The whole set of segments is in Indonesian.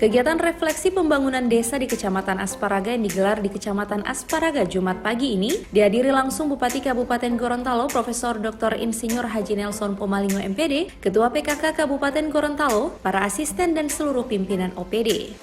Kegiatan refleksi pembangunan desa di Kecamatan Asparaga yang digelar di Kecamatan Asparaga Jumat pagi ini dihadiri langsung Bupati Kabupaten Gorontalo Profesor Dr. Insinyur Haji Nelson Pomalingo MPD, Ketua PKK Kabupaten Gorontalo, para asisten dan seluruh pimpinan OPD.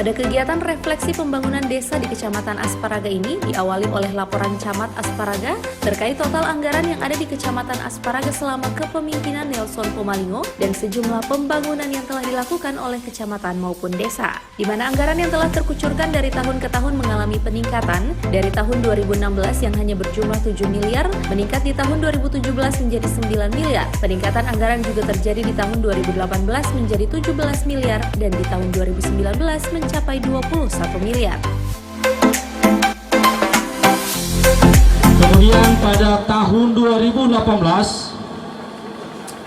Pada kegiatan refleksi pembangunan desa di Kecamatan Asparaga ini diawali oleh laporan Camat Asparaga terkait total anggaran yang ada di Kecamatan Asparaga selama kepemimpinan Nelson Pomalingo dan sejumlah pembangunan yang telah dilakukan oleh kecamatan maupun desa. Di mana anggaran yang telah terkucurkan dari tahun ke tahun mengalami peningkatan dari tahun 2016 yang hanya berjumlah 7 miliar meningkat di tahun 2017 menjadi 9 miliar. Peningkatan anggaran juga terjadi di tahun 2018 menjadi 17 miliar dan di tahun 2019 mencapai 21 miliar. Kemudian pada tahun 2018,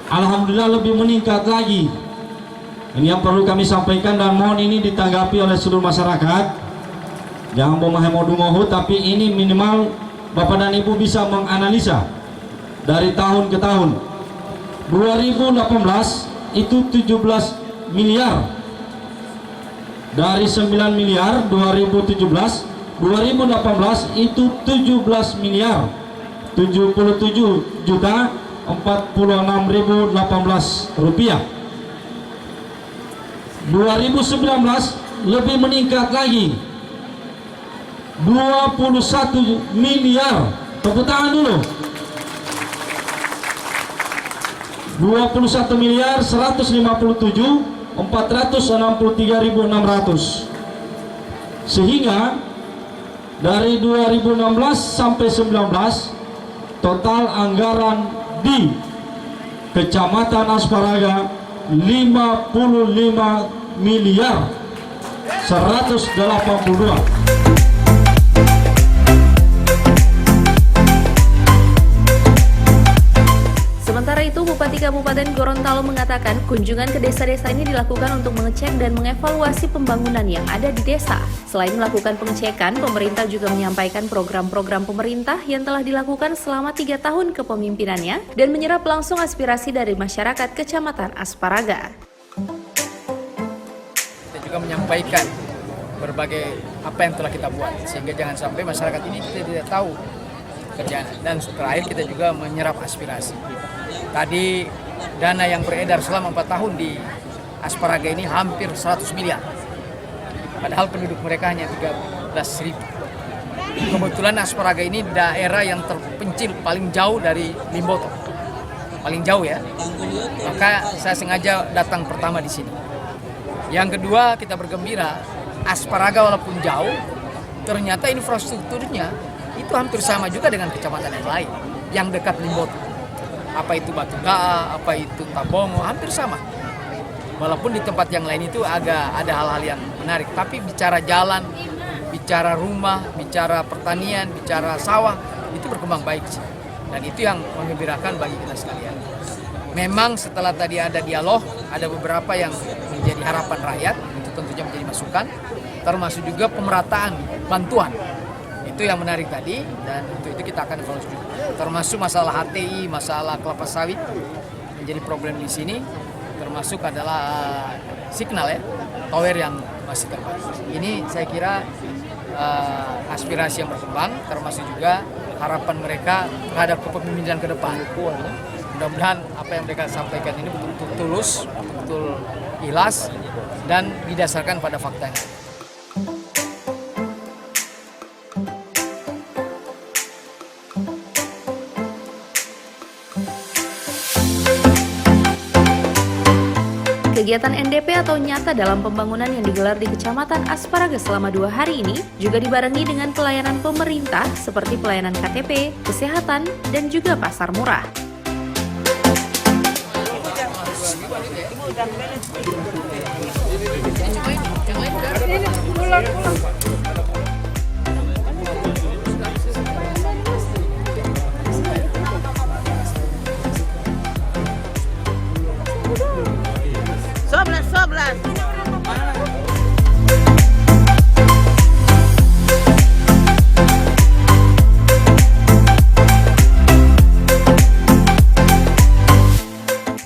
alhamdulillah lebih meningkat lagi. Ini yang perlu kami sampaikan dan mohon ini ditanggapi oleh seluruh masyarakat. Jangan modu-modu, tapi ini minimal Bapak dan Ibu bisa menganalisa dari tahun ke tahun. 2018 itu 17 miliar. Dari 9 miliar 2017, 2018 itu 17 miliar 77 juta 46.018 rupiah. 2019 lebih meningkat lagi 21 miliar. Tepuk tangan dulu. 21 miliar 157.463.600. Sehingga dari 2016 sampai 19 total anggaran di Kecamatan Asparaga 55 miliar 182. Sementara itu, Bupati Kabupaten Gorontalo mengatakan kunjungan ke desa-desa ini dilakukan untuk mengecek dan mengevaluasi pembangunan yang ada di desa. Selain melakukan pengecekan, pemerintah juga menyampaikan program-program pemerintah yang telah dilakukan selama 3 tahun kepemimpinannya dan menyerap langsung aspirasi dari masyarakat Kecamatan Asparaga. Kita juga menyampaikan berbagai apa yang telah kita buat, sehingga jangan sampai masyarakat ini tidak tahu kerjaan. Dan terakhir kita juga menyerap aspirasi. Tadi dana yang beredar selama 4 tahun di Asparaga ini hampir 100 miliar. Padahal penduduk mereka hanya 13.000. Kebetulan Asparaga ini daerah yang terpencil paling jauh dari Limboto. Paling jauh ya. Maka saya sengaja datang pertama di sini. Yang kedua, kita bergembira Asparaga walaupun jauh, ternyata infrastrukturnya itu hampir sama juga dengan kecamatan yang lain yang dekat Limboto. Apa itu Batugaa, apa itu Tabongo, hampir sama. Walaupun di tempat yang lain itu agak ada hal-hal yang menarik. Tapi bicara jalan, bicara rumah, bicara pertanian, bicara sawah, itu berkembang baik sih. Dan itu yang menggembirakan bagi kita sekalian. Memang setelah tadi ada dialog, ada beberapa yang menjadi harapan rakyat, itu tentunya menjadi masukan, termasuk juga pemerataan bantuan. Itu yang menarik tadi, dan untuk itu kita akan evaluasi juga. Termasuk masalah HTI, masalah kelapa sawit menjadi problem di sini, termasuk adalah signal ya, tower yang masih terbatas. Ini saya kira aspirasi yang berkembang, termasuk juga harapan mereka terhadap kepemimpinan ke depan. Mudah-mudahan apa yang mereka sampaikan ini betul-betul tulus, betul ikhlas, dan didasarkan pada fakta yang ada. Kegiatan NDP atau nyata dalam pembangunan yang digelar di Kecamatan Asparaga selama 2 hari ini juga dibarengi dengan pelayanan pemerintah seperti pelayanan KTP, kesehatan, dan juga pasar murah.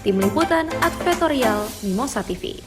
Tim Liputan Advertorial Mimosa TV.